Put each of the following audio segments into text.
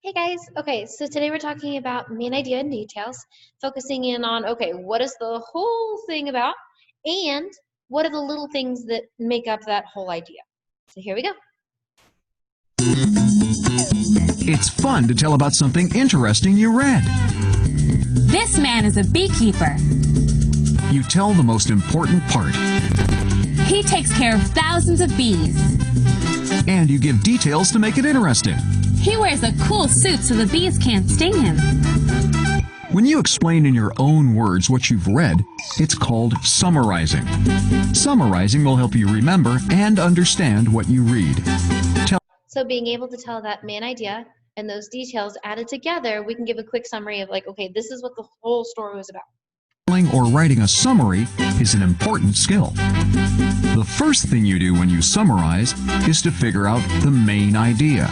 Hey guys, okay, so today we're talking about main idea and details, focusing in on, okay, what is the whole thing about, and what are the little things that make up that whole idea. So here we go. It's fun to tell about something interesting you read. This man is a beekeeper. You tell the most important part. He takes care of thousands of bees. And you give details to make it interesting. He wears a cool suit so the bees can't sting him. When you explain in your own words what you've read, it's called summarizing. Summarizing will help you remember and understand what you read. So being able to tell that main idea and those details added together, we can give a quick summary of like, okay, this is what the whole story was about. Telling or writing a summary is an important skill. The first thing you do when you summarize is to figure out the main idea.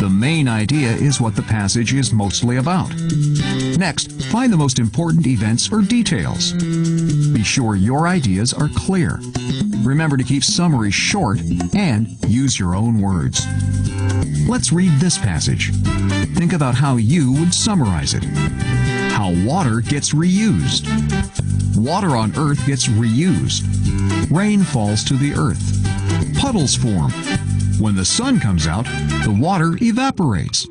The main idea is what the passage is mostly about. Next, find the most important events or details. Be sure your ideas are clear. Remember to keep summaries short and use your own words. Let's read this passage. Think about how you would summarize it. How water gets reused. Water on Earth gets reused. Rain falls to the earth. Puddles form. When the sun comes out, the water evaporates.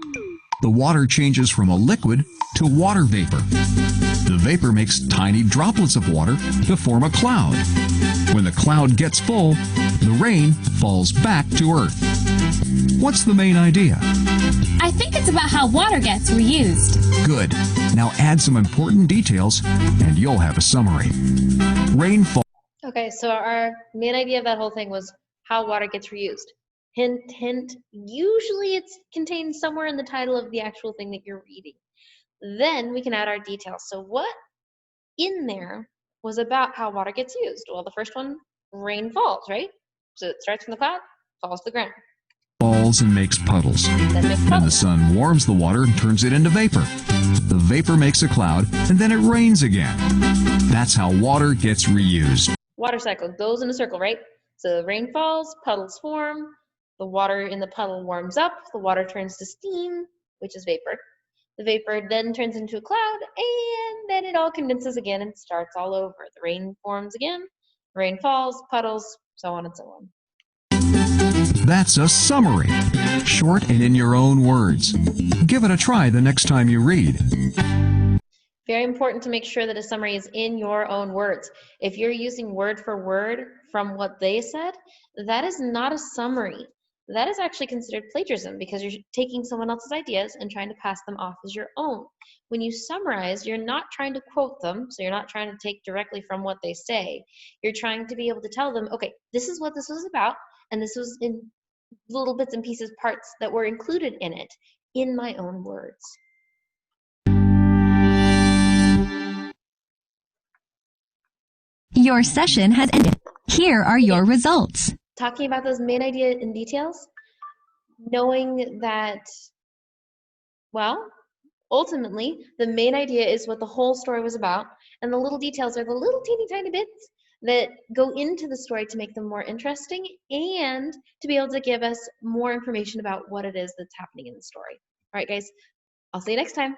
The water changes from a liquid to water vapor. The vapor makes tiny droplets of water to form a cloud. When the cloud gets full, the rain falls back to Earth. What's the main idea? I think it's about how water gets reused. Good. Now add some important details and you'll have a summary. Rainfall. Okay, so our main idea of that whole thing was how water gets reused. Hint, hint, usually it's contained somewhere in the title of the actual thing that you're reading. Then we can add our details. So what in there was about how water gets used? Well, the first one, rain falls, right? So it starts from the cloud, falls to the ground. Falls and makes puddles. Then the sun warms the water and turns it into vapor. The vapor makes a cloud, and then it rains again. That's how water gets reused. Water cycle goes in a circle, right? So rain falls, puddles form, the water in the puddle warms up, the water turns to steam, which is vapor. The vapor then turns into a cloud, and then it all condenses again and starts all over. The rain forms again, rain falls, puddles, so on and so on. That's a summary. Short and in your own words. Give it a try the next time you read. Very important to make sure that a summary is in your own words. If you're using word for word from what they said, that is not a summary. That is actually considered plagiarism because you're taking someone else's ideas and trying to pass them off as your own. When you summarize, you're not trying to quote them, so you're not trying to take directly from what they say. You're trying to be able to tell them, okay, this is what this was about, and this was in little bits and pieces, parts that were included in it, in my own words. Your session has ended. Here are your results. Talking about those main idea and details, knowing that, well, ultimately, the main idea is what the whole story was about, and the little details are the little teeny tiny bits that go into the story to make them more interesting and to be able to give us more information about what it is that's happening in the story. All right, guys, I'll see you next time.